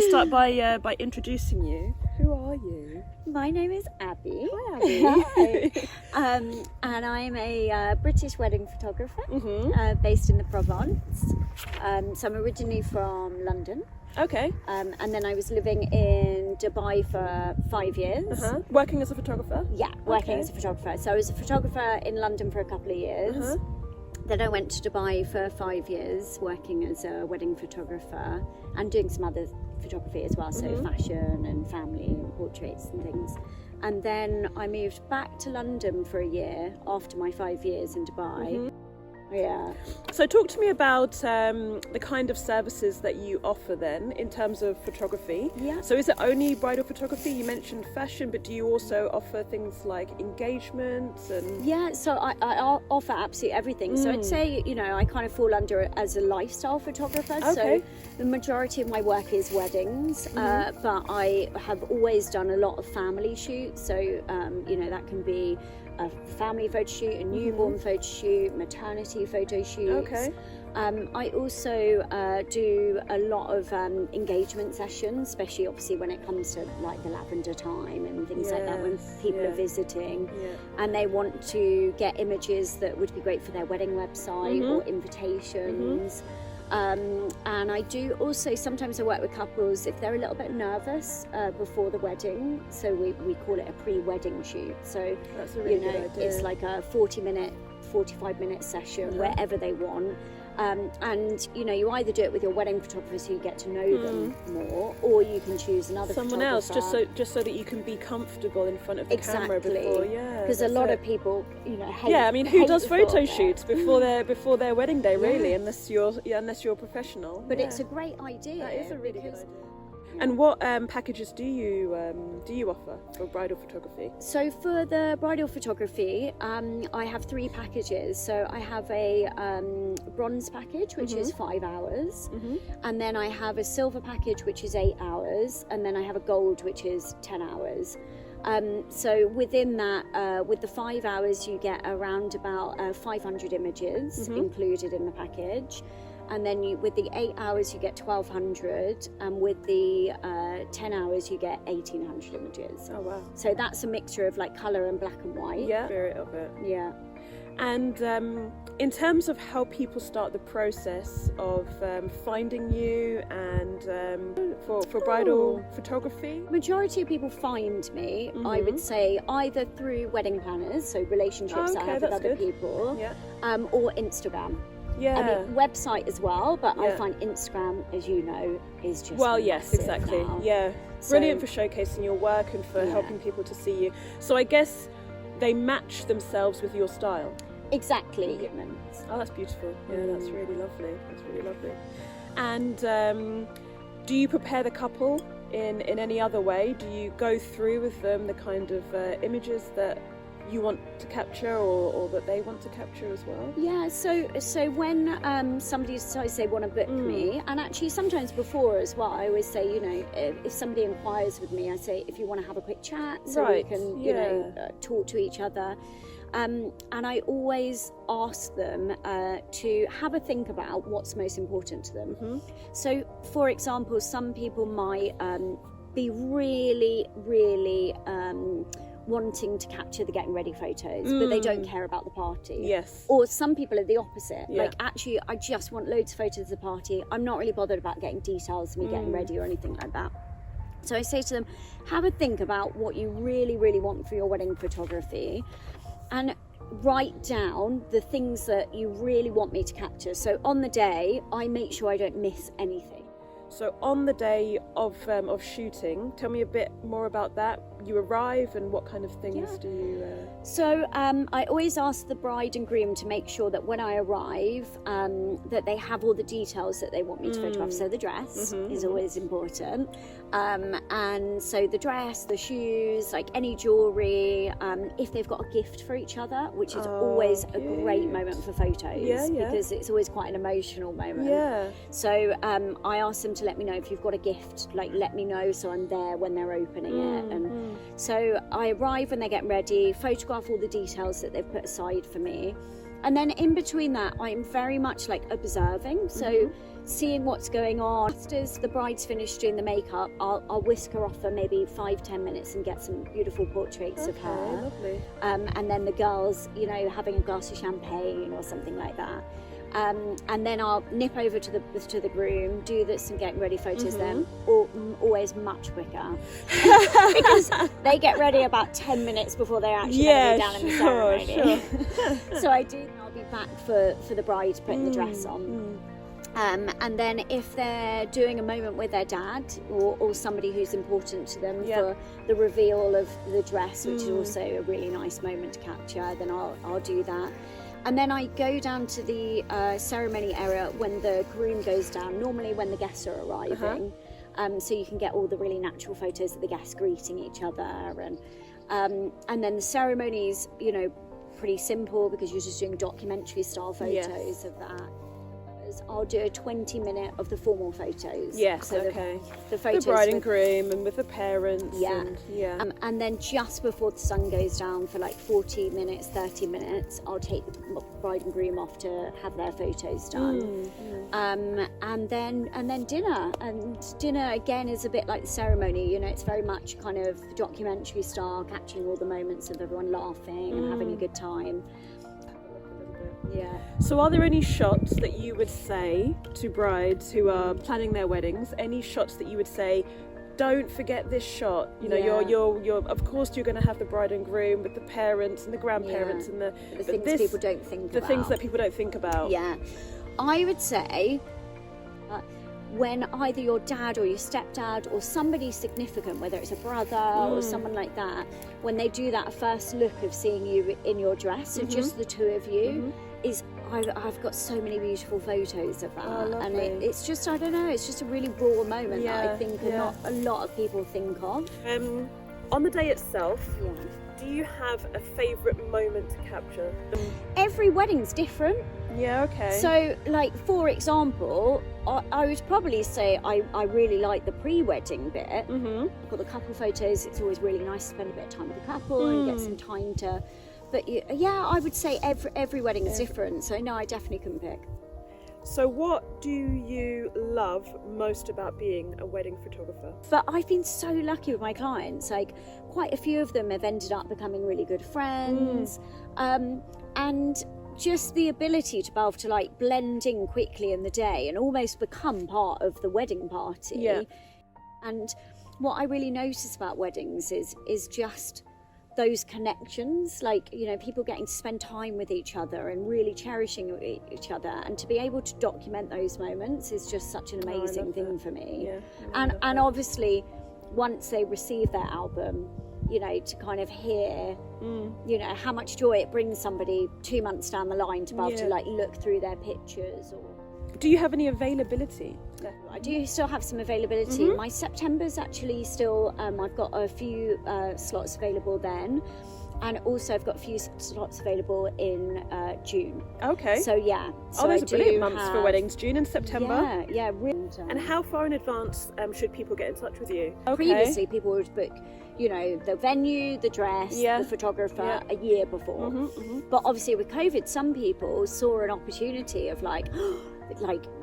start by introducing you. Who are you? My name is Abbi. Hi, Abbi. Hi. And I'm a British wedding photographer based in the Provence. So I'm originally from London. Okay. And then I was living in Dubai for 5 years. Working as a photographer? Yeah, working as a photographer. So I was a photographer in London for a couple of years. Then I went to Dubai for 5 years working as a wedding photographer and doing some other photography as well, so fashion and family and portraits and things. And then I moved back to London for a year after my 5 years in Dubai. Yeah. So talk to me about the kind of services that you offer then in terms of photography. Yeah. So is it only bridal photography? You mentioned fashion, but do you also offer things like engagements and... Yeah, so I offer absolutely everything. So I'd say, you know, I kind of fall under it as a lifestyle photographer. Okay. So the majority of my work is weddings, but I have always done a lot of family shoots. So, you know, that can be a family photo shoot, a newborn photo shoot, maternity photo shoots. Okay. I also do a lot of engagement sessions, especially obviously when it comes to like the lavender time and things like that, when people are visiting and they want to get images that would be great for their wedding website or invitations. And I do also, sometimes I work with couples if they're a little bit nervous before the wedding, so we call it a pre-wedding shoot. So that's a really good idea. It's like a 40-minute, 45-minute session wherever they want. And you know, you either do it with your wedding photographer so you get to know them more, or you can choose another someone else just so that you can be comfortable in front of the camera before. Because a lot of people, you know, hate, I mean, who does photo shoots before their wedding day, really, unless you're a professional. But it's a great idea. That is a really good idea. And what packages do you offer for bridal photography? So for the bridal photography, I have 3 packages. So I have a bronze package, which is 5 hours, and then I have a silver package, which is 8 hours, and then I have a gold, which is 10 hours. So within that, with the 5 hours, you get around about 500 images included in the package. And then with the 8 hours you get 1,200, and with the 10 hours you get 1,800 images. Oh wow! So that's a mixture of like colour and black and white. Yeah, spirit of it. Yeah. And in terms of how people start the process of finding you and for bridal photography, majority of people find me, I would say, either through wedding planners, so relationships I have with other people, or Instagram. Yeah. I mean, website as well, but I find Instagram, as you know, is just yes, exactly. Now. Yeah. Brilliant for showcasing your work and for helping people to see you. So I guess they match themselves with your style. Exactly. Oh, that's beautiful. Yeah, that's really lovely. That's really lovely. And do you prepare the couple in any other way? Do you go through with them the kind of images that you want to capture or that they want to capture as well? Yeah, so when somebody decides they want to book me, and actually sometimes before as well, I always say, you know, if somebody inquires with me, I say, if you want to have a quick chat so we can, you know, talk to each other. And I always ask them to have a think about what's most important to them. So, for example, some people might be really wanting to capture the getting ready photos, but they don't care about the party. Yes. Or some people are the opposite. Like, actually, I just want loads of photos of the party. I'm not really bothered about getting details of me getting ready or anything like that. So I say to them, have a think about what you really want for your wedding photography, and write down the things that you really want me to capture. So on the day, I make sure I don't miss anything. So on the day of shooting, tell me a bit more about that. You arrive and what kind of things do you... So I always ask the bride and groom to make sure that when I arrive, that they have all the details that they want me to photograph. So the dress is always important. And so the dress, the shoes, like any jewellery, if they've got a gift for each other, which is always a great moment for photos, because it's always quite an emotional moment. Yeah. So I ask them to let me know if you've got a gift, like let me know so I'm there when they're opening it. And so I arrive when they're getting ready, photograph all the details that they've put aside for me. And then in between that, I'm very much like observing. So seeing what's going on. Just as the bride's finished doing the makeup, I'll whisk her off for maybe 5-10 minutes and get some beautiful portraits of her. Lovely. And then the girls, you know, having a glass of champagne or something like that. And then I'll nip over to the groom, do some getting ready photos. Then always much quicker because they get ready about 10 minutes before they're actually going to be down in the ceremony. Sure. So I'll be back for the bride putting the dress on. And then if they're doing a moment with their dad or somebody who's important to them for the reveal of the dress, which is also a really nice moment to capture, then I'll do that. And then I go down to the ceremony area when the groom goes down, normally when the guests are arriving, so you can get all the really natural photos of the guests greeting each other. And then the ceremony's, you know, pretty simple because you're just doing documentary style photos of that. I'll do a 20-minute of the formal photos. Yes, so the photos the bride and groom and with the parents. And then just before the sun goes down for like 40 minutes, 30 minutes, I'll take the bride and groom off to have their photos done. And then dinner. And dinner again is a bit like the ceremony. You know, it's very much kind of documentary style, catching all the moments of everyone laughing and having a good time. Yeah. So are there any shots that you would say to brides who are planning their weddings, any shots that you would say, don't forget this shot? You know, you're of course you're going to have the bride and groom with the parents and the grandparents and the things people don't think about. The things that people don't think about. Yeah. I would say when either your dad or your stepdad or somebody significant, whether it's a brother or someone like that, when they do that first look of seeing you in your dress, so just the two of you, I've got so many beautiful photos of that. And it's just, I don't know, it's just a really raw moment that I think not a lot of people think of. On the day itself, do you have a favourite moment to capture? Every wedding's different. Yeah, okay. So, like, for example, I would probably say I really like the pre-wedding bit. I've got the couple photos. It's always really nice to spend a bit of time with the couple and get some time to... But yeah, I would say every wedding is different. So no, I definitely couldn't pick. So what do you love most about being a wedding photographer? But I've been so lucky with my clients. Like, quite a few of them have ended up becoming really good friends. And just the ability to be able to like blend in quickly in the day and almost become part of the wedding party. Yeah. And what I really notice about weddings is just those connections, like, you know, people getting to spend time with each other and really cherishing each other, and to be able to document those moments is just such an amazing thing for me. And obviously once they receive their album, you know, to kind of hear you know, how much joy it brings somebody 2 months down the line to be able to like look through their pictures. Or do you have any availability? I do still have some availability. My September's actually still, I've got a few slots available then, and also I've got a few slots available in June. Okay. So yeah. So those are brilliant months for weddings, June and September. Yeah, really. And how far in advance should people get in touch with you? Previously, people would book, you know, the venue, the dress, the photographer a year before. But obviously with COVID, some people saw an opportunity of like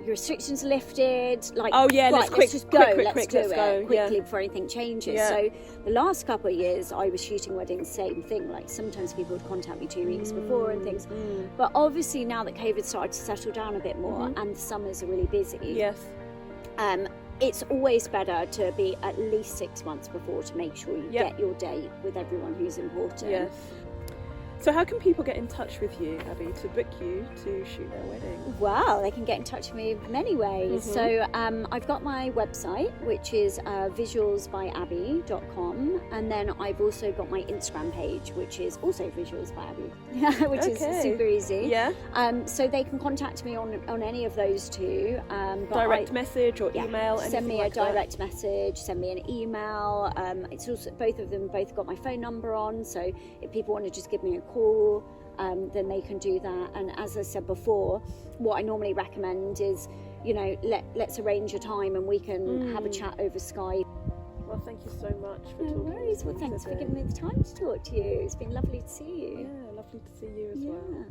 restrictions lifted, like, let's just go, let's do it quickly before anything changes. So the last couple of years I was shooting weddings, same thing, like sometimes people would contact me 2 weeks before and things. But obviously now that COVID started to settle down a bit more and the summers are really busy, it's always better to be at least 6 months before to make sure you get your date with everyone who's important. So how can people get in touch with you, Abbi, to book you to shoot their wedding? Well, they can get in touch with me many ways. So I've got my website, which is visualsbyabbi.com, and then I've also got my Instagram page, which is also visualsbyabbi, which is super easy. So they can contact me on any of those two. Direct message or email? Send me a direct message, send me an email. It's also, both of them both got my phone number on, so if people want to just give me a call, then they can do that. And as I said before, what I normally recommend is, you know, let's arrange a time and we can have a chat over Skype. Well, thank you so much for talking. No worries. Well, thanks for giving me the time to talk to you. It's been lovely to see you. Yeah, lovely to see you as well.